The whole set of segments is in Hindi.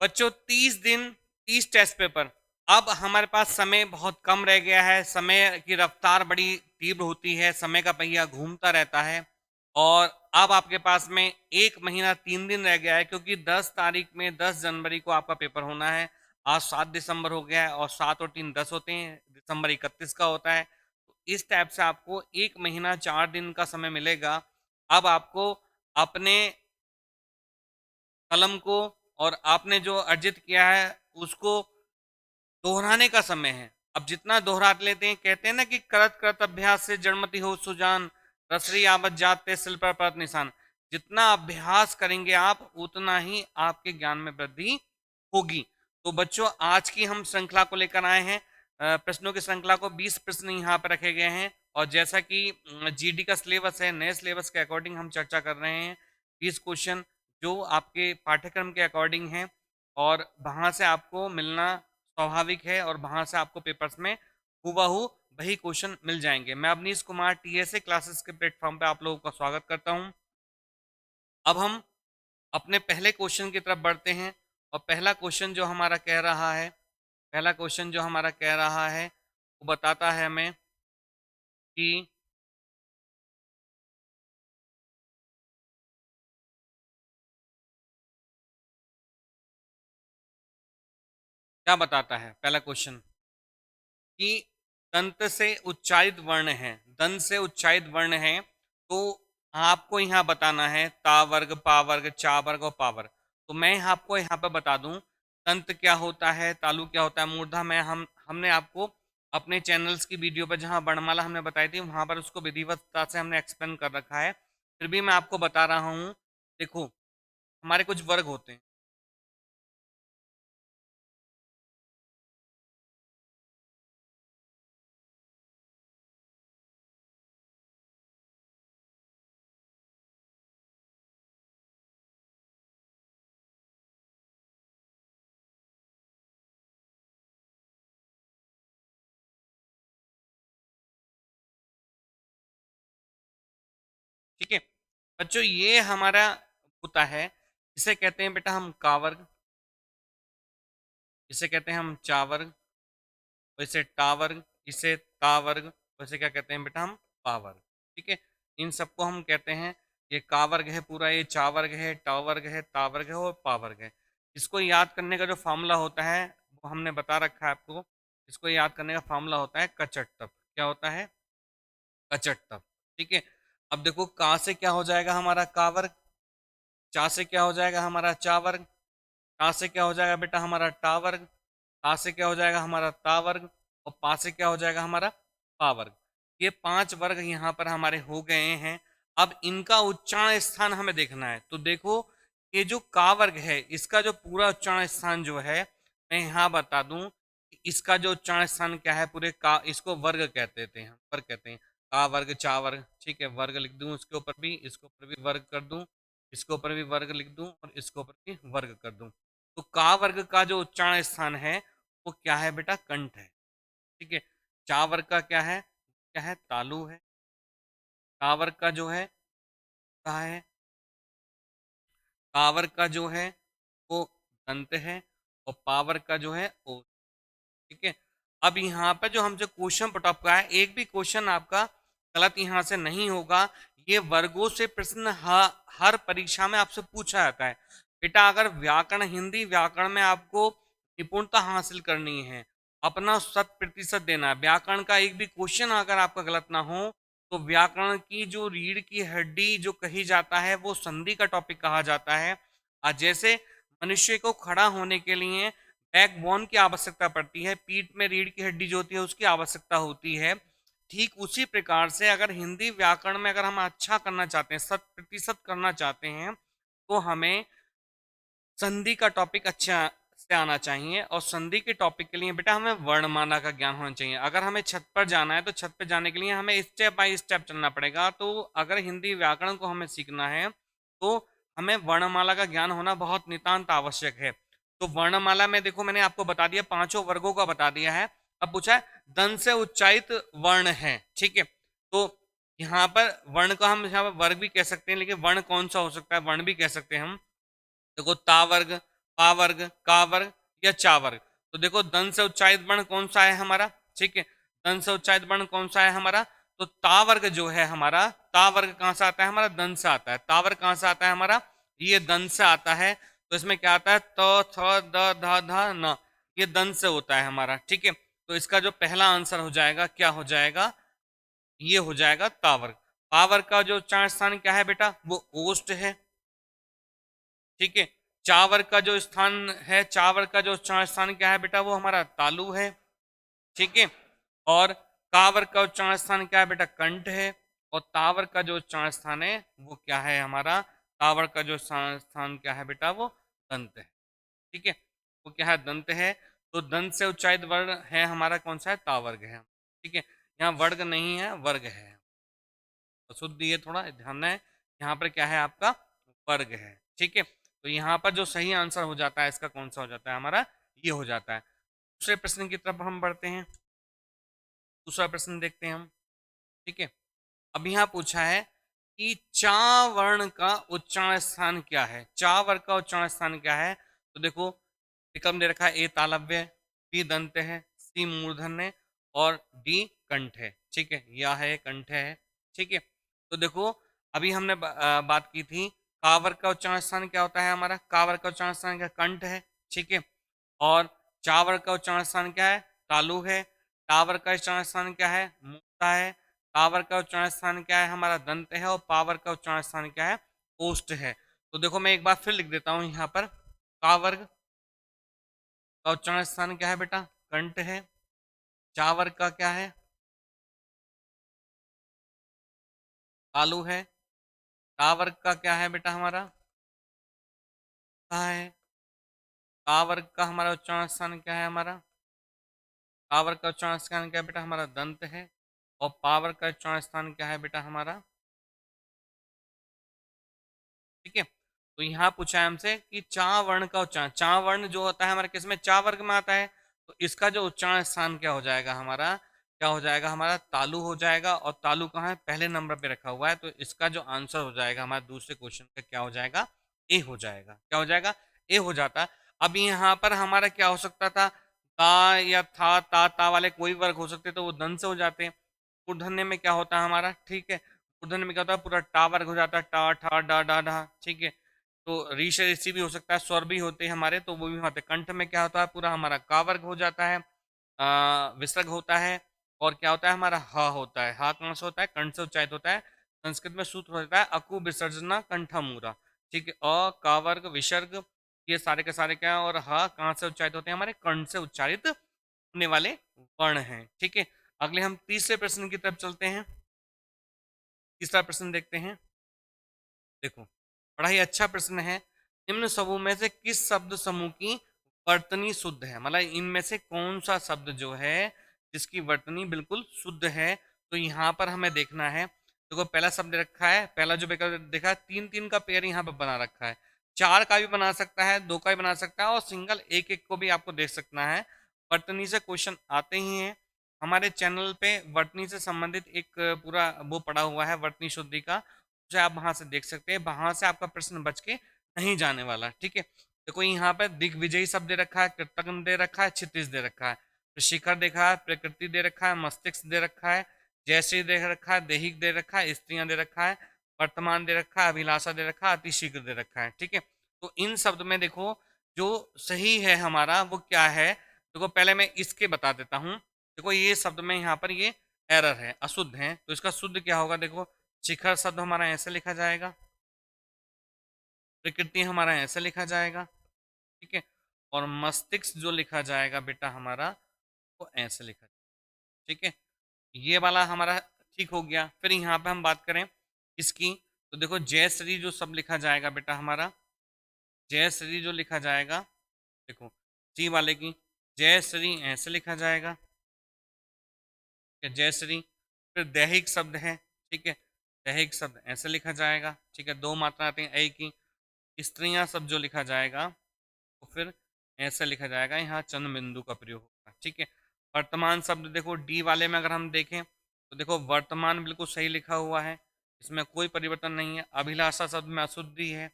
बच्चों 30 दिन 30 टेस्ट पेपर। अब हमारे पास समय बहुत कम रह गया है, समय की रफ्तार बड़ी तीव्र होती है, समय का पहिया घूमता रहता है और अब आपके पास में 1 महीना 3 दिन रह गया है, क्योंकि 10 तारीख में 10 जनवरी को आपका पेपर होना है। आज 7 दिसंबर हो गया है और 7 और 3 10 होते हैं, दिसंबर 31 का होता है। तो इस टाइप से आपको 1 महीना 4 दिन का समय मिलेगा। अब आपको अपने कलम को और आपने जो अर्जित किया है उसको दोहराने का समय है। अब जितना दोहरा लेते हैं, कहते हैं ना कि करत करत अभ्यास से जड़मति हो सुजान, रसरी आवत जाते सिल पर परत निशान। जितना अभ्यास करेंगे आप, उतना ही आपके ज्ञान में वृद्धि होगी। तो बच्चों, आज की हम श्रृंखला को लेकर आए हैं, प्रश्नों की श्रृंखला को। 20 प्रश्न यहाँ पर रखे गए हैं और जैसा कि जीडी का सिलेबस है, नए सिलेबस के अकॉर्डिंग हम चर्चा कर रहे हैं। 20 क्वेश्चन जो आपके पाठ्यक्रम के अकॉर्डिंग हैं और वहां से आपको मिलना स्वाभाविक है और वहां से आपको पेपर्स में हूबहू वही क्वेश्चन मिल जाएंगे। मैं अवनीश कुमार टीएसए क्लासेस के प्लेटफॉर्म पे आप लोगों का स्वागत करता हूं। अब हम अपने पहले क्वेश्चन की तरफ बढ़ते हैं और पहला क्वेश्चन जो हमारा कह रहा है, पहला क्वेश्चन जो हमारा कह रहा है वो बताता है हमें कि क्या बताता है पहला क्वेश्चन कि दंत से उच्चारित वर्ण है, दंत से उच्चारित वर्ण है। तो आपको यहाँ बताना है ता वर्ग, पा वर्ग, चा वर्ग और पा वर्ग। तो मैं आपको यहाँ पर बता दूं दंत क्या होता है, तालु क्या होता है, मूर्धा में हमने आपको अपने चैनल्स की वीडियो पर जहाँ वर्णमाला हमने बताई थी वहां पर उसको विधिवत्ता से हमने एक्सप्लेन कर रखा है। फिर भी मैं आपको बता रहा हूँ। देखो, हमारे कुछ वर्ग होते हैं। ठीक है बच्चों, ये हमारा होता है, इसे कहते हैं बेटा हम का वर्ग, इसे कहते हैं हम चा वर्ग, वैसे टा वर्ग, इसे ता वर्ग, वैसे क्या कहते हैं बेटा हम पा वर्ग। ठीक है, इन सबको हम कहते हैं ये का वर्ग है पूरा, ये चा वर्ग है, टा वर्ग है, ता वर्ग है और पा वर्ग है। इसको याद करने का जो फॉर्मूला होता है वो हमने बता रखा है आपको। इसको याद करने का फॉर्मूला होता है कचट तप। क्या होता है? कचट तप। ठीक है, अब देखो का से क्या हो जाएगा हमारा का वर्ग, चा से क्या हो जाएगा हमारा चा वर्ग, टा से क्या हो जाएगा बेटा हमारा टा वर्ग, ता से क्या हो जाएगा हमारा ता वर्ग और पा से क्या हो जाएगा हमारा पा वर्ग। ये 5 वर्ग यहाँ पर हमारे हो गए हैं। अब इनका उच्चारण स्थान हमें देखना है। तो देखो, ये जो का वर्ग है इसका जो पूरा उच्चारण स्थान जो है, मैं यहाँ बता दूं कि इसका जो उच्चारण स्थान क्या है पूरे का, इसको वर्ग कहते थे हम, वर्ग कहते हैं। का वर्ग, चा वर्ग। ठीक है, वर्ग लिख दूं इसके ऊपर भी, इसके ऊपर भी वर्ग कर दूं, इसके ऊपर भी वर्ग लिख दूं और इसके ऊपर भी वर्ग कर दूं। तो का वर्ग का जो उच्चारण स्थान है वो क्या है बेटा? कंठ है। ठीक है, चा वर्ग का क्या है? क्या है? तालु है। का वर्ग का जो है कहा है, का वर्ग का जो है वो दंत है और पावर का जो है ओ। ठीक है, अब यहाँ पर जो हमसे क्वेश्चन पुट अप का है, एक भी क्वेश्चन आपका गलत यहाँ से नहीं होगा। ये वर्गों से प्रश्न हर परीक्षा में आपसे पूछा जाता है बेटा। अगर व्याकरण, हिंदी व्याकरण में आपको निपुणता हासिल करनी है, अपना 100% देना है, व्याकरण का एक भी क्वेश्चन अगर आपका गलत ना हो, तो व्याकरण की जो रीढ़ की हड्डी जो कही जाता है वो संधि का टॉपिक कहा जाता है। जैसे मनुष्य को खड़ा होने के लिए बैकबोन की आवश्यकता पड़ती है, पीठ में रीढ़ की हड्डी जो होती है उसकी आवश्यकता होती है। ठीक उसी प्रकार से अगर हिंदी व्याकरण में अगर हम अच्छा करना चाहते हैं, 100% करना चाहते हैं, तो हमें संधि का टॉपिक अच्छा से आना चाहिए। और संधि के टॉपिक के लिए बेटा हमें वर्णमाला का ज्ञान होना चाहिए। अगर हमें छत पर जाना है तो छत पर जाने के लिए हमें स्टेप बाय स्टेप चलना पड़ेगा। तो अगर हिंदी व्याकरण को हमें सीखना है तो हमें वर्णमाला का ज्ञान होना बहुत नितांत आवश्यक है। तो वर्णमाला में देखो, मैंने आपको बता दिया, 5 वर्गों का बता दिया है। अब पूछा है दंत से उच्चारित वर्ण है। ठीक है, तो यहाँ पर वर्ण का हम यहाँ पर वर्ग भी कह सकते हैं, लेकिन वर्ण कौन सा हो सकता है, वर्ण भी कह सकते हैं हम। देखो ता वर्ग, पा वर्ग, का वर्ग या चा वर्ग। तो देखो दंत से उच्चारित वर्ण कौन सा है हमारा, ठीक है, दंत से उच्चारित वर्ण कौन सा है हमारा, तो ता वर्ग जो है हमारा, ता वर्ग कहां से आता है हमारा, दंत से आता है। ता वर्ग कहां से आता है हमारा, ये दंत से आता है। तो इसमें क्या आता है, त थ द ध ध न, ये दंत से होता है हमारा, ठीक है। तो इसका जो पहला आंसर हो जाएगा क्या हो जाएगा, ये हो जाएगा तावर्ग। पावर्ग का जो उच्चारण स्थान क्या है बेटा, वो ओष्ठ है, ठीक है। चावर्ग का जो स्थान है, चावर्ग का जो उच्चारण स्थान क्या है बेटा, वो हमारा तालु है, ठीक है। और कावर्ग का उच्चारण स्थान क्या है बेटा, कंठ है। और तावर्ग का जो उच्चारण स्थान है वो क्या है हमारा, तावर्ग का जो स्थान क्या है बेटा, वो दंत है, ठीक है। वो क्या है, दंत है। तो दंत से उच्चारित वर्ण है हमारा कौन सा है, तावर्ग है, ठीक है। यहाँ वर्ग नहीं है, वर्ग है, तो शुद्ध ये थोड़ा ध्यान है, यहाँ पर क्या है आपका, वर्ग है, ठीक है। तो यहाँ पर जो सही आंसर हो जाता है इसका कौन सा हो जाता है हमारा, ये हो जाता है। दूसरे प्रश्न की तरफ हम बढ़ते हैं, दूसरा प्रश्न देखते हैं हम, ठीक है। अब यहाँ पूछा है कि चा वर्ण का उच्चारण स्थान क्या है, चा वर्ण का उच्चारण स्थान क्या है। तो देखो विकल्प दे रखा है, ए तालव्य, बी दंत है, सी मूर्धन्य है, और डी कंठ है, ठीक है, या है कंठ है, ठीक है। तो देखो अभी हमने बात की थी, कावर का उच्चारण स्थान क्या होता है हमारा, कावर का उच्चारण स्थान क्या, कंठ है, ठीक है। और चावर का उच्चारण स्थान क्या है, तालु है। टावर का उच्चारण स्थान क्या है, मूर्धा है। तावर का उच्चारण स्थान क्या है हमारा, दंत है। और पावर का उच्चारण स्थान क्या है, ओष्ठ है। तो देखो मैं एक बार फिर लिख देता हूं यहाँ पर, कावर्ग का उच्चारण स्थान क्या है बेटा, कंठ है। चावर्ग का क्या है, तालु है। टावर्ग का क्या है बेटा हमारा, है। कावर्ग का हमारा उच्चारण स्थान क्या है हमारा, कावर का उच्चारण स्थान क्या है बेटा हमारा, दंत है। और पावर का उच्चारण स्थान क्या है बेटा हमारा, ठीक है। तो यहाँ पूछा है हमसे कि चा वर्ण का उच्चारण, चा वर्ण जो होता है हमारे किसमें, चा वर्ग में आता है। तो इसका जो उच्चारण स्थान क्या हो जाएगा हमारा, क्या हो जाएगा हमारा, तालु हो जाएगा। और तालु कहाँ है, पहले नंबर पे रखा हुआ है। तो इसका जो आंसर हो जाएगा हमारे दूसरे क्वेश्चन का क्या हो जाएगा, ए हो जाएगा। क्या हो जाएगा, ए हो जाता। अब यहाँ पर हमारा क्या हो सकता था, ता या था, ता वाले कोई वर्ग हो सकते, तो वो दन से हो जाते हैं। मूर्धन्य में क्या होता है हमारा, ठीक है, मूर्धन्य में क्या होता है, पूरा टा वर्ग हो जाता है, टा ठा डा डा डा, ठीक है। तो ऋष ऋषि भी हो सकता है, स्वर भी होते हैं हमारे, तो वो भी होते हैं। कंठ में क्या होता है, पूरा हमारा का वर्ग हो जाता है, विसर्ग होता है। और क्या होता है हमारा, ह होता है। हा कौन सा होता है, कंठ से उच्चारित होता है। संस्कृत में सूत्र होता है, अकु विसर्जना कंठमूरा, ठीक है। अ का वर्ग विसर्ग, ये सारे के सारे क्या है, और ह कहाँ से उच्चारित होते हैं, हमारे कंठ से उच्चारित होने वाले वर्ण हैं, ठीक है। अगले हम तीसरे प्रश्न की तरफ चलते हैं। तीसरा प्रश्न देखते हैं, देखो बड़ा ही अच्छा प्रश्न है। निम्न समूह में से किस शब्द समूह की वर्तनी शुद्ध है, मतलब इनमें से कौन सा शब्द जो है जिसकी वर्तनी बिल्कुल शुद्ध है। तो यहाँ पर हमें देखना है, देखो पहला शब्द रखा है, पहला जो विकल्प देखा है, तीन तीन का पेयर यहाँ पर बना रखा है। चार का भी बना सकता है, दो का भी बना सकता है, और सिंगल एक एक को भी आपको देख सकना है। वर्तनी से क्वेश्चन आते ही हैं। हमारे चैनल पे वर्तनी से संबंधित एक पूरा वो पड़ा हुआ है, वर्तनी शुद्धि का, उसे आप वहां से देख सकते हैं। वहां से आपका प्रश्न बच के नहीं जाने वाला, ठीक है। देखो यहाँ पे दिग्विजयी शब्द दे रखा है, कृतज्ञ दे रखा है, क्षितिज दे रखा है, शिखर देखा है, प्रकृति दे रखा है, मस्तिष्क दे रखा है, जयश्री दे रखा है, देहिक दे रखा है, स्त्रियां दे रखा है, वर्तमान दे रखा है, अभिलाषा दे रखा है, अतिशीघ्र दे रखा है, ठीक है। तो इन शब्द में देखो जो सही है हमारा वो क्या है। देखो पहले मैं इसके बता देता हूँ। देखो ये शब्द में यहाँ पर ये एरर है, अशुद्ध है। तो इसका शुद्ध क्या होगा, देखो शिखर शब्द हमारा ऐसे लिखा जाएगा, प्रकृति हमारा ऐसे लिखा जाएगा, ठीक है। और मस्तिष्क जो लिखा जाएगा बेटा हमारा, वो ऐसे लिखा जाएगा, ठीक है। ये वाला हमारा ठीक हो गया। फिर यहाँ पे हम बात करें इसकी, तो देखो जय श्री जो सब लिखा जाएगा बेटा हमारा, जय श्री जो लिखा जाएगा, देखो सी वाले की जय श्री ऐसे लिखा जाएगा, ठीक है, जय श्री। फिर दैहिक शब्द है, ठीक है, दैहिक शब्द ऐसे लिखा जाएगा, ठीक है, दो मात्रा आती है ऐ की। स्त्रियां शब्द जो लिखा जाएगा तो फिर ऐसे लिखा जाएगा, यहाँ चंद्र बिंदु का प्रयोग होगा, ठीक है। वर्तमान शब्द देखो डी वाले में अगर हम देखें तो देखो वर्तमान बिल्कुल सही लिखा हुआ है, इसमें कोई परिवर्तन नहीं है। अभिलाषा शब्द में अशुद्धि है,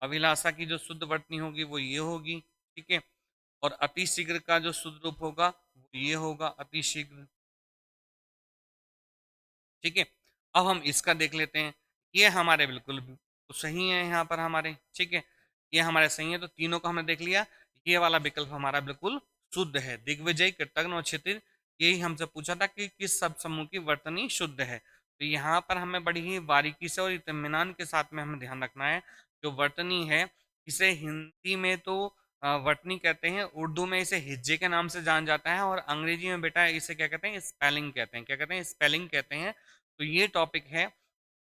अभिलाषा की जो शुद्ध वर्तनी होगी वो ये होगी, ठीक है। और अति शीघ्र का जो शुद्ध रूप होगा वो ये होगा, अति शीघ्र, ठीक है। अब हम इसका देख लेते हैं। ये हमारे बिल्कुल तो सही है यहाँ पर हमारे, ठीक है। ये हमारे सही है, तो तीनों को हमने देख लिया। ये वाला विकल्प हमारा बिल्कुल शुद्ध है। दिग्विजय, कृतघ्न और क्षितिज, यही हमसे पूछा था कि किस शब्द समूह की वर्तनी शुद्ध है। तो यहाँ पर हमें बड़ी ही बारीकी से और इत्मीनान के साथ में हमें ध्यान रखना है। जो वर्तनी है, इसे हिंदी में तो वर्तनी कहते हैं, उर्दू में इसे हिज्जे के नाम से जान जाता है, और अंग्रेजी में बेटा इसे क्या कहते हैं, स्पेलिंग कहते हैं। क्या कहते हैं, स्पेलिंग कहते हैं। तो ये टॉपिक है,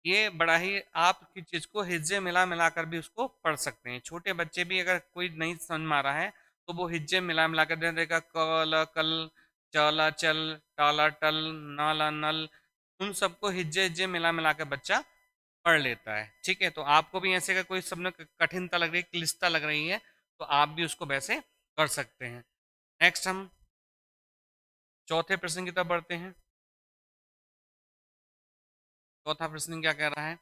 ये बड़ा ही आपकी चीज को हिज्जे मिला मिला कर भी उसको पढ़ सकते हैं। छोटे बच्चे भी अगर कोई नहीं समझ में आ रहा है तो वो हिज्जे मिला मिला कर दे देगा, कल कल, चला चल, टाला टल, नाला नल, उन सबको हिज्जे हिज्जे मिला मिला कर बच्चा पढ़ लेता है, ठीक है। तो आपको भी ऐसे का कोई शब्द कठिनता लग रही है, क्लिष्टता लग रही है, तो आप भी उसको वैसे कर सकते हैं। नेक्स्ट हम चौथे प्रश्न की तरफ बढ़ते हैं। चौथा प्रश्न क्या कह रहा है,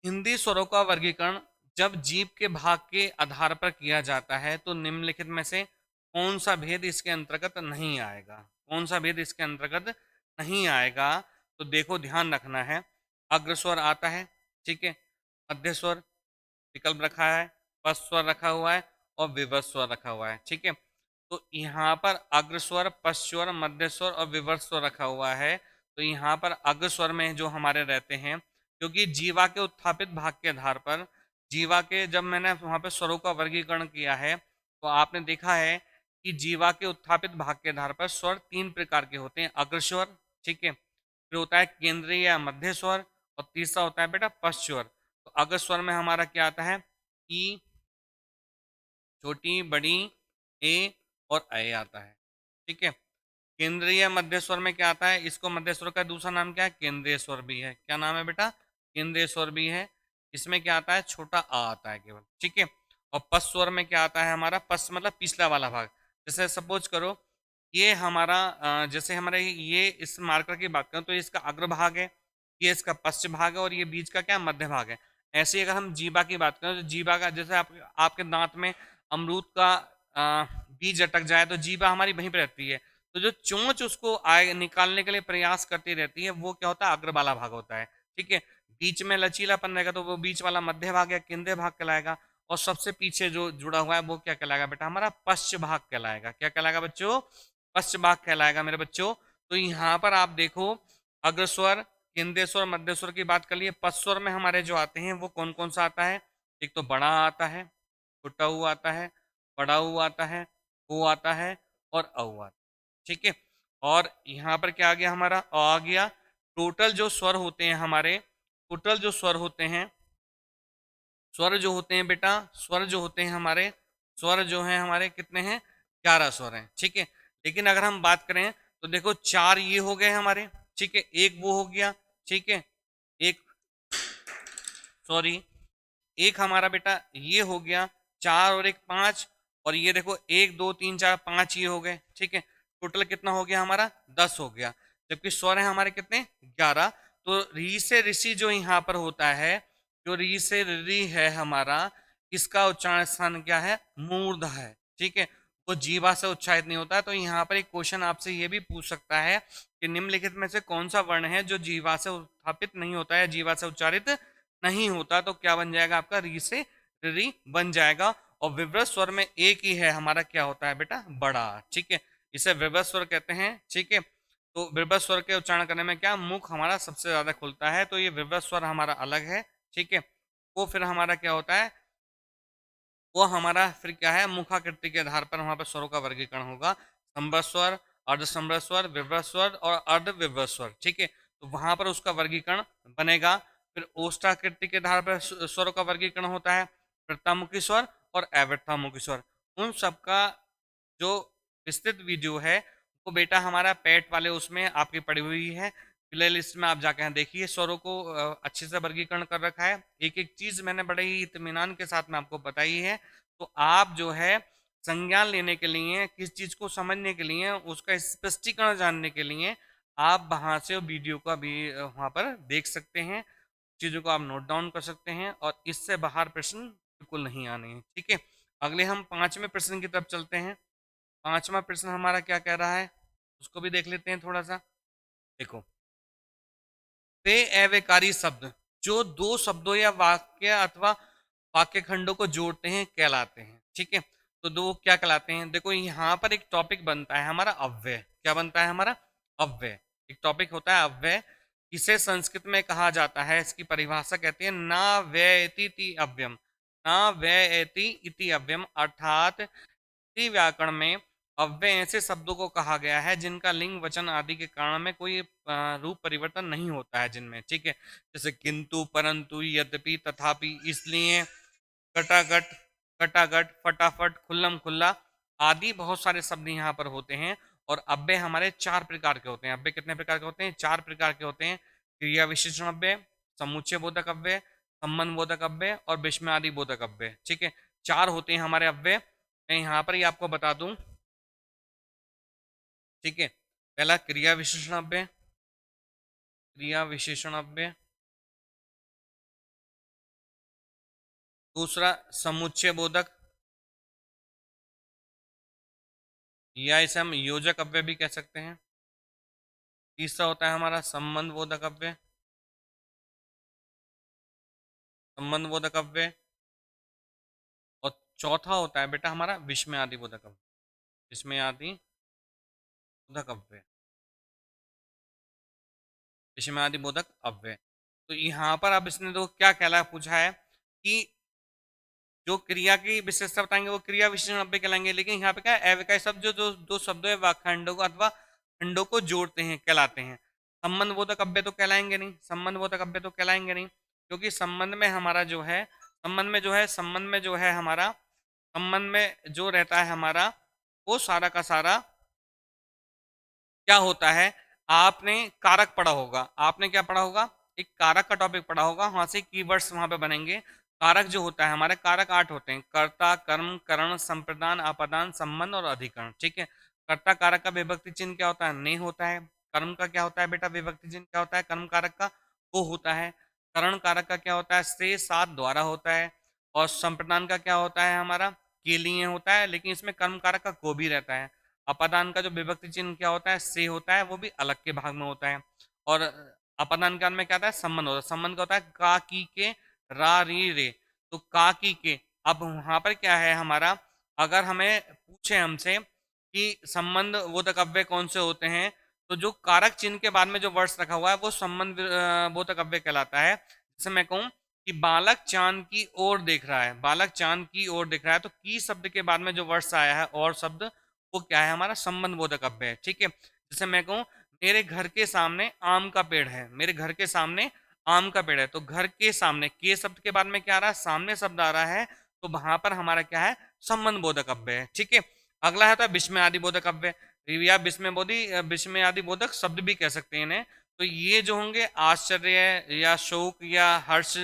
हिंदी स्वरों का वर्गीकरण जब जीभ के भाग के आधार पर किया जाता है तो निम्नलिखित में से कौन सा भेद इसके अंतर्गत नहीं आएगा। कौन सा भेद इसके अंतर्गत नहीं आएगा, तो देखो ध्यान रखना है। अग्रस्वर आता है, ठीक है, मध्य स्वर विकल्प रखा है, पश्च स्वर रखा हुआ है, और विवश स्वर रखा हुआ है, ठीक है। तो यहाँ पर अग्रस्वर, पश्च स्वर, मध्य स्वर और विवश स्वर रखा हुआ है। तो यहाँ पर अग्रस्वर में जो हमारे रहते हैं, क्योंकि जीवा के उत्थापित भाग के आधार पर, जीवा के जब मैंने वहां पे स्वरों का वर्गीकरण किया है तो आपने देखा है कि जीवा के उत्थापित भाग के आधार पर स्वर तीन प्रकार के होते हैं। अग्रस्वर, ठीक है, फिर होता है केंद्रीय या मध्य स्वर, और तीसरा होता है बेटा पश्च स्वर। तो अग्र स्वर में हमारा क्या आता है, ई, छोटी बड़ी, ए और ऐ आता है, ठीक है। केंद्रीय मध्य स्वर में क्या आता है, इसको मध्य स्वर का दूसरा नाम क्या है, केंद्रीय स्वर भी है। क्या नाम है बेटा, केंद्रीय स्वर भी है। इसमें क्या आता है, छोटा आ आता है केवल, ठीक है। और पश्च स्वर में क्या आता है हमारा, पश्च मतलब पिछला वाला भाग। जैसे सपोज करो ये हमारा जैसे हमारे ये इस मार्कर की बात करें तो इसका अग्र भाग है, ये इसका पश्च भाग है, और ये बीच का क्या मध्य भाग है। ऐसे ही अगर हम जीवा की बात करें तो जीवा का जैसे आपके दांत में अमरूद का बीज अटक जाए तो जीवा हमारी वहीं पर रहती है, तो जो चोंच उसको आए निकालने के लिए प्रयास करती रहती है वो क्या होता है, अग्र वाला भाग होता है, ठीक है। बीच में लचीलापन रहेगा तो वो बीच वाला मध्य भाग या केंद्रीय भाग कहलाएगा, और सबसे पीछे जो जुड़ा हुआ है वो क्या कहलाएगा बेटा, हमारा पश्च भाग कहलाएगा। क्या कहलाएगा बच्चों, पश्च भाग कहलाएगा मेरे बच्चों। तो यहाँ पर आप देखो अग्रस्वर, केंद्रीय स्वर, मध्य स्वर की बात कर लिए। पश्च स्वर में हमारे जो आते हैं वो कौन कौन सा आता है, एक तो बड़ा आता है, छोटा ऊ आता है, बड़ा ऊ आता है, ओ आता है, और औ आता है, ठीक है। और यहाँ पर क्या आ गया, हमारा अ आ गया। टोटल जो स्वर होते हैं हमारे, टोटल जो स्वर होते हैं, स्वर जो होते हैं बेटा, स्वर जो होते हैं हमारे, स्वर जो हैं हमारे कितने हैं, 11 स्वर हैं, ठीक है। लेकिन अगर हम बात करें तो देखो चार ये हो गए हमारे, ठीक है, एक वो हो गया, ठीक है, एक, सॉरी, एक हमारा बेटा ये हो गया, चार और एक पांच, और ये देखो एक दो तीन चार पांच ये हो गए, ठीक है। टोटल कितना हो गया हमारा, 10 हो गया। जबकि स्वर है हमारे कितने, 11। तो री से ऋषि जो यहाँ पर होता है, जो री से री है हमारा, इसका उच्चारण स्थान क्या है, मूर्ध है, ठीक है। वो जीवा से उच्चारित नहीं होता है। तो यहाँ पर एक क्वेश्चन आपसे ये भी पूछ सकता है कि निम्नलिखित में से कौन सा वर्ण है जो जीवा से उत्थापित नहीं होता है, जीवा से उच्चारित नहीं होता, तो क्या बन जाएगा आपका, री से री बन जाएगा। और विवृत स्वर में एक ही है हमारा, क्या होता है बेटा, बड़ा, ठीक है। इसे विवृत स्वर कहते हैं, ठीक है। तो विवृत स्वर के उच्चारण करने में क्या, मुख हमारा सबसे ज्यादा खुलता है, तो ये विवृत स्वर हमारा अलग है, ठीक है। वो फिर हमारा क्या होता है, वो हमारा फिर क्या है, मुखाकृति के आधार पर वहां पर स्वरों का वर्गीकरण होगा। संवृत स्वर, अर्धसंवृत स्वर, विवृत स्वर और अर्ध विवृत स्वर, ठीक है। तो वहां पर उसका वर्गीकरण बनेगा। फिर ओष्ठाकृति के आधार पर स्वरों का वर्गीकरण होता है, वृत्तामुखी स्वर और अवृत्तामुखी स्वर। उन सबका जो विस्तृत वीडियो है वो बेटा हमारा पेट वाले उसमें आपकी पड़ी हुई है, प्ले लिस्ट में आप जाकर देखिए। स्वरों को अच्छे से वर्गीकरण कर रखा है, एक एक चीज मैंने बड़े ही इत्मीनान के साथ में आपको बताई है। तो आप जो है संज्ञान लेने के लिए, किस चीज को समझने के लिए, उसका स्पष्टीकरण जानने के लिए आप वहां से वीडियो का भी वहां पर देख सकते हैं। चीज़ों को आप नोट डाउन कर सकते हैं और इससे बाहर प्रश्न बिल्कुल नहीं आने हैं। ठीक है, अगले हम 5वें प्रश्न की तरफ चलते हैं। 5वां प्रश्न हमारा क्या कह रहा है उसको भी देख लेते हैं थोड़ा सा। देखो, वे अव्ययकारी शब्द जो दो शब्दों या वाक्य अथवा वाक्य खंडों को जोड़ते हैं कहलाते हैं। ठीक है, तो दो क्या कहलाते हैं? देखो, यहाँ पर एक टॉपिक बनता है हमारा अव्यय। क्या बनता है हमारा? अव्यय। एक टॉपिक होता है अव्यय। इसे संस्कृत में कहा जाता है, इसकी परिभाषा कहती है ना व्ययति इति अव्ययम। ना व्ययति इति अव्ययम, अर्थात व्याकरण में अव्यय ऐसे शब्दों को कहा गया है जिनका लिंग वचन आदि के कारण में कोई रूप परिवर्तन नहीं होता है जिनमें। ठीक है, जैसे किंतु, परंतु, यद्यपि, तथापि, इसलिए, कटाकट, कटाकट, फटाफट, खुल्लम खुल्ला आदि बहुत सारे शब्द यहाँ पर होते हैं। और अव्यय हमारे 4 प्रकार के होते हैं। अव्यय कितने प्रकार के होते हैं? 4 प्रकार के होते हैं। क्रिया विशेषण अव्यय, समुच्चय बोधक अव्यय, संबंध बोधक अव्यय और विस्मयादि बोधक अव्यय। ठीक है, 4 होते हैं हमारे अव्यय। मैं यहाँ पर ही आपको बता दूं। ठीक है, पहला क्रिया विशेषण अव्यय, क्रिया विशेषण अव्यय। दूसरा समुच्चय बोधक, या इसे हम योजक अव्यय भी कह सकते हैं। तीसरा होता है हमारा संबंध बोधक अव्यय, संबंध बोधक अव्यय। और चौथा होता है बेटा हमारा विस्मयादि बोधक अव्यय, विस्मयादि बोधक अव्यय, विस्मयादि बोधक अव्यय। तो यहाँ पर अब इसने तो क्या कहला पूछा है कि जो क्रिया की विशेषता बताएंगे वो क्रिया विशेषण अव्यय कहलाएंगे। लेकिन यहाँ पे क्या है, अव्ययकारी शब्द जो जो दो शब्दों या वाक्यखंडों को अथवा खंडों को जोड़ते हैं कहलाते हैं। संबंध बोधक अव्यय तो कहलाएंगे नहीं, संबंध बोधक अव्यय तो कहलाएंगे नहीं, क्योंकि संबंध में हमारा जो है, संबंध में जो है हमारा, संबंध में जो रहता है हमारा, वो सारा का सारा क्या होता है? आपने कारक पढ़ा होगा। आपने क्या पढ़ा होगा? एक कारक का टॉपिक पढ़ा होगा, वहां से कीवर्ड्स वहां पे बनेंगे। कारक जो होता है हमारे, कारक 8 होते हैं: कर्ता, कर्म, करण, संप्रदान, अपादान, संबंध और अधिकरण। ठीक है, कर्ता कारक का विभक्ति चिन्ह क्या होता है? ने होता है। कर्म का क्या होता है बेटा? विभक्ति चिन्ह क्या होता है कर्म कारक का? को होता है। करण कारक का क्या होता है? से, साथ, द्वारा होता है। और संप्रदान का क्या होता है हमारा? के लिए होता है, लेकिन इसमें कर्म कारक का को भी रहता है। अपादान का जो विभक्ति चिन्ह क्या होता है? से होता है, वो भी अलग के भाग में होता है। और अपादान काल में क्या आता है? संबंध होता है। संबंध का होता है का, की, के, रा, री, रे। तो का, की, के, अब वहां पर क्या है हमारा, अगर हमें पूछे हमसे कि संबंध बोधक अव्यय कौन से होते हैं, तो जो कारक चिन्ह के बाद में जो वर्ड्स रखा हुआ है वो संबंध बोधक अव्यय कहलाता है। जैसे मैं कहूँ कि बालक चांद की ओर देख रहा है, बालक चांद की ओर देख रहा है, तो की शब्द के बाद में जो वर्ड्स आया है और शब्द, वो क्या है हमारा? संबंध बोधक अव्यय है। ठीक है, जैसे मैं कहूँ मेरे घर के सामने आम का पेड़ है, मेरे घर के सामने आम का पेड़ है, तो घर के सामने के शब्द के बाद में क्या आ रहा है? सामने शब्द आ रहा है, तो वहां पर हमारा क्या है? संबंध बोधक अव्यय है। ठीक है, अगला है तो विस्मय आदि बोधक अव्यय, या विस्मय आदि बोधक शब्द भी कह सकते हैं इन्हें। तो ये जो होंगे आश्चर्य या शोक या हर्ष,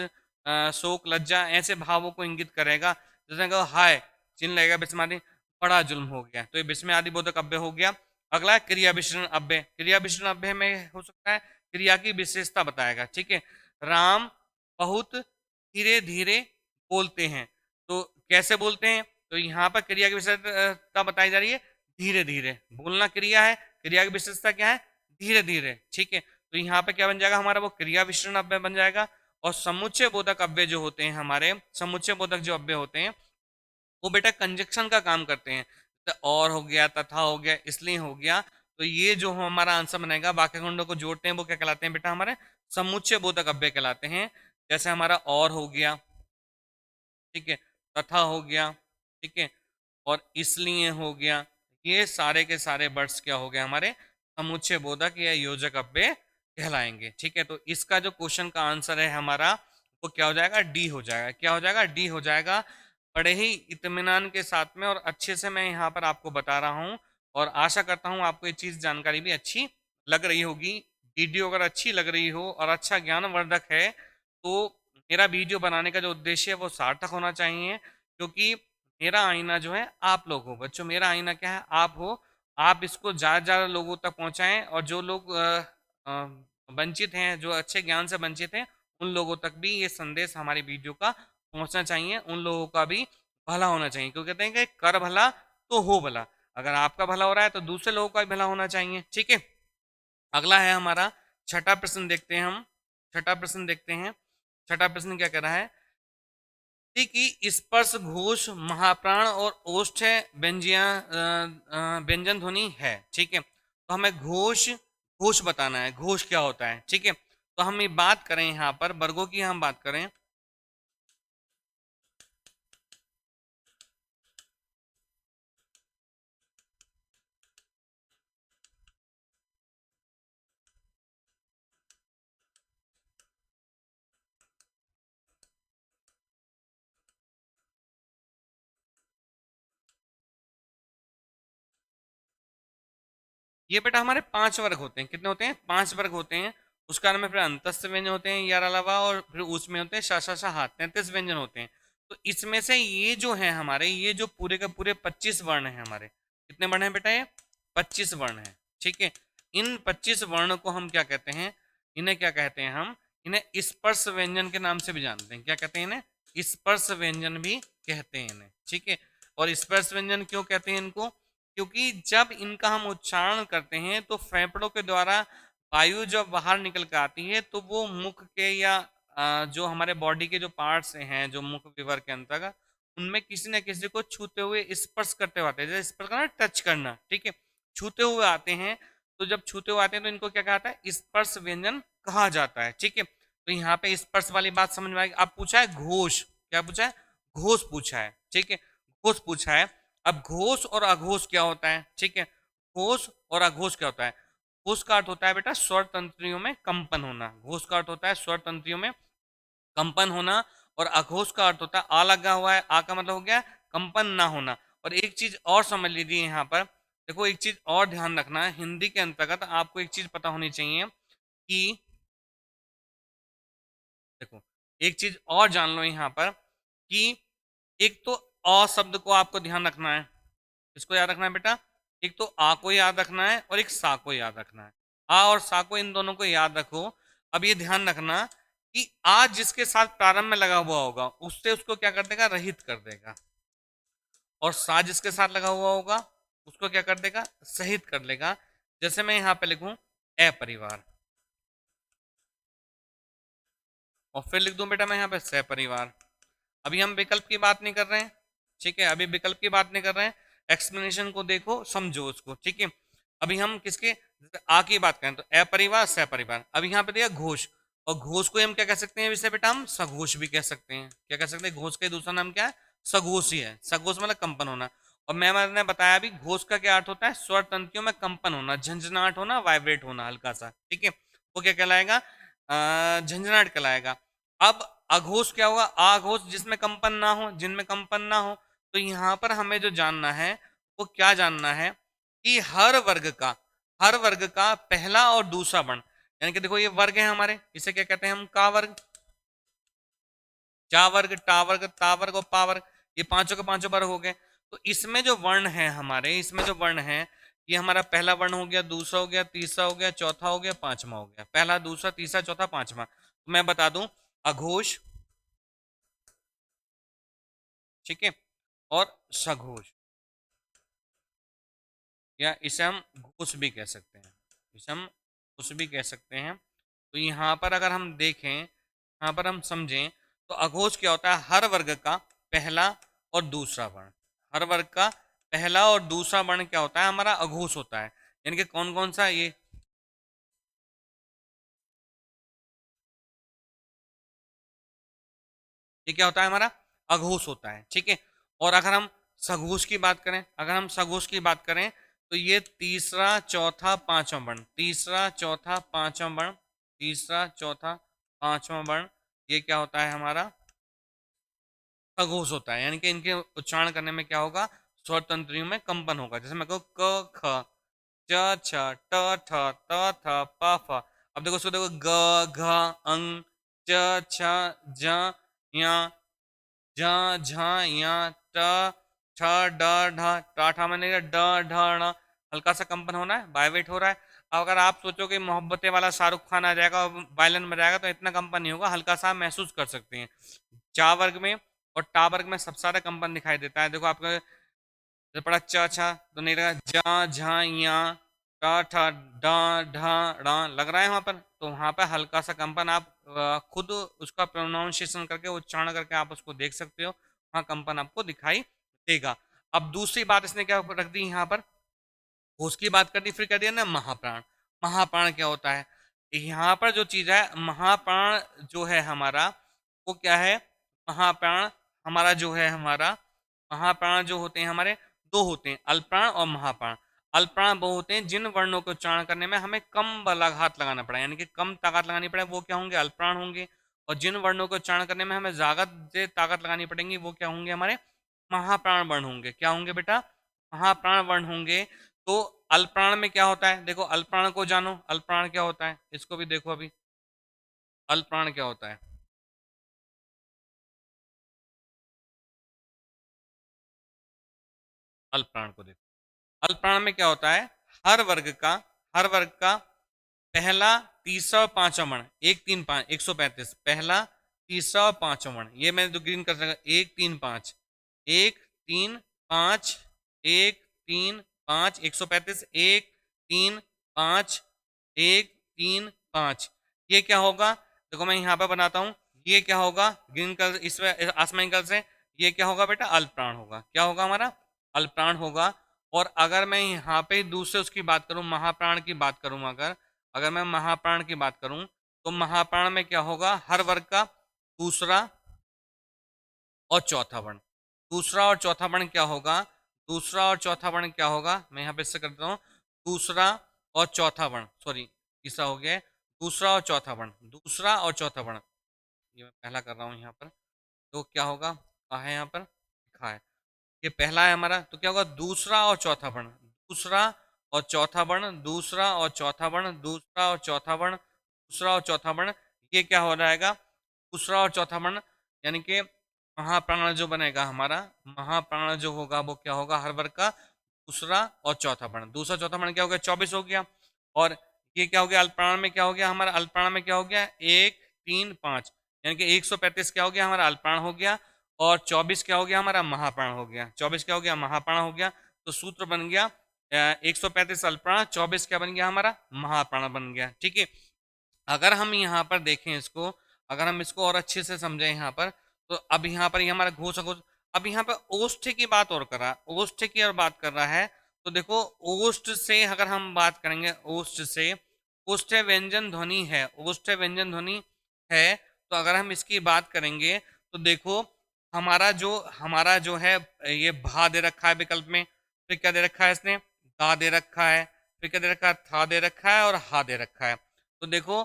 शोक, लज्जा, ऐसे भावों को इंगित करेगा। जैसे कहो हाय, चिन्ह लगेगा विस्मय आदि, बड़ा जुल्म हो गया, तो ये विस्मय आदि बोधक अव्यय हो गया। अगला है क्रिया विशेषण अव्यय। क्रिया विशेषण अव्यय में हो सकता है क्रिया की विशेषता बताएगा। ठीक है, राम बहुत धीरे धीरे बोलते हैं, तो कैसे बोलते हैं? तो यहाँ पर क्रिया की विशेषता बताई जा रही है, धीरे धीरे बोलना क्रिया है, क्रिया की विशेषता क्या है? धीरे धीरे। ठीक है, तो यहाँ पे क्या बन जाएगा हमारा? वो क्रिया विशेषण अव्यय बन जाएगा। और समुच्चय बोधक अव्यय जो होते हैं हमारे, समुच्चय बोधक जो अव्यय होते हैं वो बेटा कंजक्शन का काम करते हैं। तो और हो गया, तथा हो गया, इसलिए हो गया, तो ये जो हमारा आंसर बनेगा, वाक्य खंडों को जोड़ते हैं, वो क्या कहलाते हैं बेटा? हमारे समुच्चय बोधक अव्यय कहलाते हैं। जैसे हमारा और हो गया, ठीक है, तथा हो गया, ठीक है, और इसलिए हो गया, ये सारे के सारे वर्ड्स क्या हो गए हमारे? समुच्चय बोधक या योजक अव्यय कहलाएंगे। ठीक है, तो इसका जो क्वेश्चन का आंसर है हमारा, वो क्या हो जाएगा? डी हो जाएगा। क्या हो जाएगा? डी हो जाएगा। बड़े ही इत्मीनान के साथ में और अच्छे से मैं यहाँ पर आपको बता रहा हूँ, और आशा करता हूँ आपको ये चीज़ जानकारी भी अच्छी लग रही होगी। वीडियो अगर अच्छी लग रही हो और अच्छा ज्ञानवर्धक है, तो मेरा वीडियो बनाने का जो उद्देश्य है वो सार्थक होना चाहिए, क्योंकि मेरा आईना जो है आप लोग हो बच्चों। मेरा आईना क्या है? आप हो। आप इसको ज़्यादा से ज़्यादा लोगों तक पहुँचाएं, और जो लोग वंचित हैं, जो अच्छे ज्ञान से वंचित हैं, उन लोगों तक भी ये संदेश हमारी वीडियो का पहुंचना चाहिए, उन लोगों का भी भला होना चाहिए, क्योंकि कहते हैं कि कर भला तो हो भला। अगर आपका भला हो रहा है तो दूसरे लोगों का भी भला होना चाहिए। ठीक है, अगला है हमारा छठा प्रश्न, देखते हैं हम। छठा प्रश्न देखते हैं। छठा प्रश्न क्या कह रहा है कि स्पर्श घोष महाप्राण और ओष्ठ व्यंजन ध्वनि है। ठीक है, तो हमें घोष घोष बताना है, घोष क्या होता है। ठीक है, तो हम ये बात करें यहाँ पर वर्गों की, हम बात करें ये बेटा हमारे 5 वर्ग होते हैं। कितने होते हैं? 5 वर्ग होते हैं। उस कारण में फिर अंतस्थ व्यंजन होते हैं यार अलावा, और फिर उसमें होते हैं श हाथ 33 व्यंजन होते हैं। तो इसमें से ये जो है हमारे, ये जो पूरे के पूरे 25 वर्ण हैं हमारे। कितने वर्ण हैं बेटा? ये 25 वर्ण है। ठीक है, इन 25 वर्ण को हम क्या कहते हैं? इन्हें क्या कहते हैं? हम इन्हें स्पर्श व्यंजन के नाम से भी जानते हैं। क्या कहते हैं इन्हें? स्पर्श व्यंजन भी कहते हैं इन्हें। ठीक है, और स्पर्श व्यंजन क्यों कहते हैं इनको? क्योंकि जब इनका हम उच्चारण करते हैं तो फेफड़ों के द्वारा वायु जब बाहर निकल कर आती है तो वो मुख के या जो हमारे बॉडी के जो पार्ट्स हैं, जो मुख विवर के अंतर्गत, उनमें किसी न किसी को छूते हुए स्पर्श करते हुए आते हैं। जैसे स्पर्श करना, टच करना। ठीक है, छूते हुए आते हैं। तो जब छूते हुए आते हैं तो इनको क्या कहता है? स्पर्श व्यंजन कहा जाता है। ठीक है, तो यहाँ पे स्पर्श वाली बात समझ में आएगी। अब पूछा है घोष, क्या पूछा है? घोष पूछा है। ठीक है, घोष पूछा है। अब घोष और अघोष क्या होता है? ठीक है, घोष और अघोष क्या होता है? घोष का अर्थ होता है बेटा स्वर तंत्रियों में कंपन होना। घोष का अर्थ होता है स्वर तंत्रियों में कंपन होना, और अघोष का अर्थ होता है आ लगा हुआ है, आ का मतलब हो गया कंपन ना होना। और एक चीज और समझ लीजिए यहाँ पर, देखो एक चीज और ध्यान रखना है, हिंदी के अंतर्गत आपको एक चीज पता होनी चाहिए कि, देखो एक चीज और जान लो यहाँ पर कि एक तो अ शब्द को आपको ध्यान रखना है। इसको याद रखना है बेटा। एक तो आ को याद रखना है और एक सा को याद रखना है। आ और सा को, इन दोनों को याद रखो। अब ये ध्यान रखना कि आ जिसके साथ प्रारंभ में लगा हुआ होगा उससे उसको क्या कर देगा? रहित कर देगा। और सा जिसके साथ लगा हुआ होगा उसको क्या कर देगा? सहित कर लेगा। जैसे मैं यहाँ पे लिखूं ए परिवार, और फिर लिख दूं बेटा मैं यहाँ पे सह परिवार। अभी हम विकल्प की बात नहीं कर रहे हैं। ठीक है, अभी विकल्प की बात नहीं कर रहे हैं। एक्सप्लेनेशन को देखो, समझो उसको। ठीक है, अभी हम किसके आ की बात करें तो अपरिवार सहपरिवार। अभी यहाँ पे दिया घोष, और घोष को हम क्या कह सकते हैं विषय बेटा? हम सघोष भी कह सकते हैं। क्या कह सकते हैं? घोष का दूसरा नाम क्या है? सघोष ही है। सघोष मतलब कंपन होना। और मैंने बताया अभी घोष का क्या अर्थ होता है? स्वर तंत्रियों में कंपन होना, झंझनाहट होना, वाइब्रेट होना हल्का सा। ठीक है, वो क्या कहलाएगा? झंझनाहट कहलाएगा। अब अघोष क्या होगा? अघोष जिसमें कंपन ना हो, जिनमें कंपन ना हो। तो यहाँ पर हमें जो जानना है वो क्या जानना है कि हर वर्ग का पहला और दूसरा वर्ण, यानी कि देखो ये वर्ग है हमारे, इसे क्या कहते हैं हम? का वर्ग, चा वर्ग, टा वर्ग, ता वर्ग और पा वर्ग। ये पांचों के पांचों वर्ग हो गए। तो इसमें जो वर्ण है हमारे, इसमें जो वर्ण है, ये हमारा पहला वर्ण हो गया, दूसरा हो गया, तीसरा हो गया, चौथा हो गया, पांचवा हो गया। पहला, दूसरा, तीसरा, चौथा, पांचवा। तो मैं बता दूं अघोष, ठीक है, और सघोष, या इसे हम घोष भी कह सकते हैं। इसे हम घोष भी कह सकते हैं। तो यहाँ पर अगर हम देखें, यहाँ पर हम समझें, तो अघोष क्या होता है? हर वर्ग का पहला और दूसरा वर्ण। हर वर्ग का पहला और दूसरा वर्ण क्या होता है? हमारा अघोष होता है। यानी कि कौन कौन सा? ये क्या होता है? हमारा अघोष होता है। ठीक है, और अगर हम सघोष की बात करें, अगर हम सघोष की बात करें तो ये तीसरा, चौथा, पांचवा वर्ण, तीसरा, चौथा, पांचवा वर्ण, तीसरा, चौथा, पांचवा वर्ण, ये क्या होता है? हमारा सघोष होता है। यानी कि इनके उच्चारण करने में क्या होगा? स्वर तंत्रियों में कंपन होगा। जैसे मैं कहूँ क ख च छ ट ठ त थ प फ। अब देखो उसको देखो ग घ अंग च छ ज य झ झ य ट ठ ड ढ टाठा मैंने ड ढ ण, हल्का सा कंपन होना है, वाइब्रेट हो रहा है। अगर आप सोचो कि मोहब्बतें वाला शाहरुख खान आ जाएगा और वायलिन में जाएगा तो इतना कंपन नहीं होगा, हल्का सा आप महसूस कर सकते हैं। चा वर्ग में और टा वर्ग में सबसे ज्यादा कंपन दिखाई देता है। देखो आपका जब पड़ा चा छा तो नहीं लगा, जा झा या टा ठा डा ढा ड़ा लग रहा है वहां पर, तो वहां पर हल्का सा कंपन आप खुद उसका प्रोनाउंसिएशन करके उच्चारण करके आप उसको देख सकते हो, वहां कंपन आपको दिखाई देगा। अब दूसरी बात इसने क्या रख दी यहाँ पर, उसकी बात करनी, फिर कर दिया ना महाप्राण। महाप्राण क्या होता है, यहाँ पर जो चीज है महाप्राण जो है हमारा वो क्या है, महाप्राण हमारा जो है हमारा महाप्राण जो होते हैं हमारे दो होते हैं, अल्पप्राण और महाप्राण। अल्पप्राण वो होते हैं जिन वर्णों को उच्चारण करने में हमें कम बलाघात लगाना पड़ा, यानी कि कम ताकत लगानी पड़े, वो क्या होंगे, अल्पप्राण होंगे। और जिन वर्णों को उच्चारण करने में हमें ज्यादा से ताकत लगानी पड़ेगी वो क्या होंगे, हमारे महाप्राण वर्ण होंगे। क्या होंगे बेटा, महाप्राण वर्ण होंगे। तो अल्पप्राण में क्या होता है, देखो अल्पप्राण को जानो, अल्पप्राण क्या होता है इसको भी देखो अभी, अल्पप्राण क्या होता है। अल्पप्राण को देखो, अल्पप्राण में क्या होता है, हर वर्ग का हर वर्ग का पहला तीसरा और पांचवा वर्ण, एक तीन पांच 135, पहला तीसरा और पांचवा वर्ण, ये मैंने तो ग्रीन कर सका, एक तीन पांच, एक तीन पांच, एक तीन पांच, 135, एक तीन पांच, एक तीन पांच, ये क्या होगा, देखो मैं यहाँ पे बनाता हूं, ये क्या होगा ग्रीन कलर, इसमें आसमानी कलर से, ये क्या होगा बेटा, अल्पप्राण होगा। क्या होगा हमारा, अल्पप्राण होगा। और अगर मैं यहाँ पे दूसरे उसकी बात करूं, महाप्राण की बात करूं, अगर अगर मैं महाप्राण की बात करूं तो महाप्राण में क्या होगा, हर वर्ग का दूसरा और चौथा वर्ण, दूसरा और चौथा वर्ण क्या होगा, दूसरा और चौथा वर्ण क्या होगा, मैं यहाँ पे इससे कर देता हूँ, दूसरा और चौथा वर्ण, सॉरी तीसरा हो गया है, दूसरा और चौथा वर्ण, दूसरा और चौथा वर्ण, ये मैं पहला कर रहा हूँ यहाँ पर, तो क्या होगा, कहा है यहाँ पर लिखा है, ये पहला है हमारा, तो क्या होगा, दूसरा और चौथा वर्ण, दूसरा और चौथा वर्ण, दूसरा और चौथा वर्ण, दूसरा और चौथा वर्ण, दूसरा और चौथा वर्ण, ये क्या हो जाएगा, दूसरा और चौथा वर्ण, यानी कि महाप्राण जो बनेगा हमारा, महाप्राण जो होगा वो क्या होगा, हर वर्ग का दूसरा और चौथा वर्ण, दूसरा चौथा वर्ण क्या हो गया, 24 हो गया। और ये क्या हो गया, अल्पप्राण में क्या हो गया हमारा, अल्पप्राण में क्या हो गया, एक तीन पांच, यानी कि 135 क्या हो गया हमारा, अल्पप्राण हो गया। और 24 क्या हो गया हमारा, महाप्राण हो गया, 24 क्या हो गया, महाप्राण हो गया। तो सूत्र बन गया 135 अल्पप्राण, 24 क्या बन गया हमारा, महाप्राण बन गया। ठीक है, अगर हम यहाँ पर देखें इसको, अगर हम इसको और अच्छे से समझें यहाँ पर, तो अब यहाँ पर ये हमारा घोष अघोष, अब यहाँ पर ओष्ठ की बात और कर रहा है, ओष्ठ की और बात कर रहा है। तो देखो ओष्ठ से अगर हम बात करेंगे, ओष्ठ से, ओष्ठ व्यंजन ध्वनि है, ओष्ठ व्यंजन ध्वनि है, तो अगर हम इसकी बात करेंगे तो देखो हमारा जो है ये भा दे रखा है विकल्प में, फिर क्या दे रखा है इसने, दा दे रखा है, फिर क्या दे रखा है, था दे रखा है और हा दे रखा है। तो देखो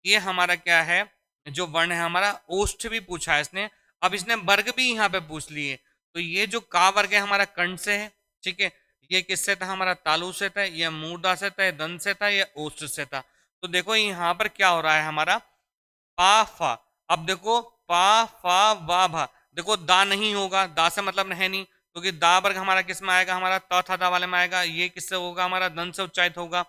ये हमारा क्या है, जो वर्ण है हमारा, ओष्ठ भी पूछा है इसने, अब इसने वर्ग भी यहाँ पे पूछ लिए। तो ये जो का वर्ग है हमारा कंठ से है, ठीक है, ये किससे था हमारा, तालु से था, ये मूर्धा से था, ये दंत से था, ये ओष्ठ से था। तो देखो यहाँ पर क्या हो रहा है हमारा, पा फा, अब देखो पा फा वा भा, देखो दा नहीं होगा, दा से मतलब है नहीं, क्योंकि दा वर्ग हमारा किस में आएगा, हमारा त था दा वाले में आएगा, ये किससे होगा, हमारा दंत से उच्चारित होगा।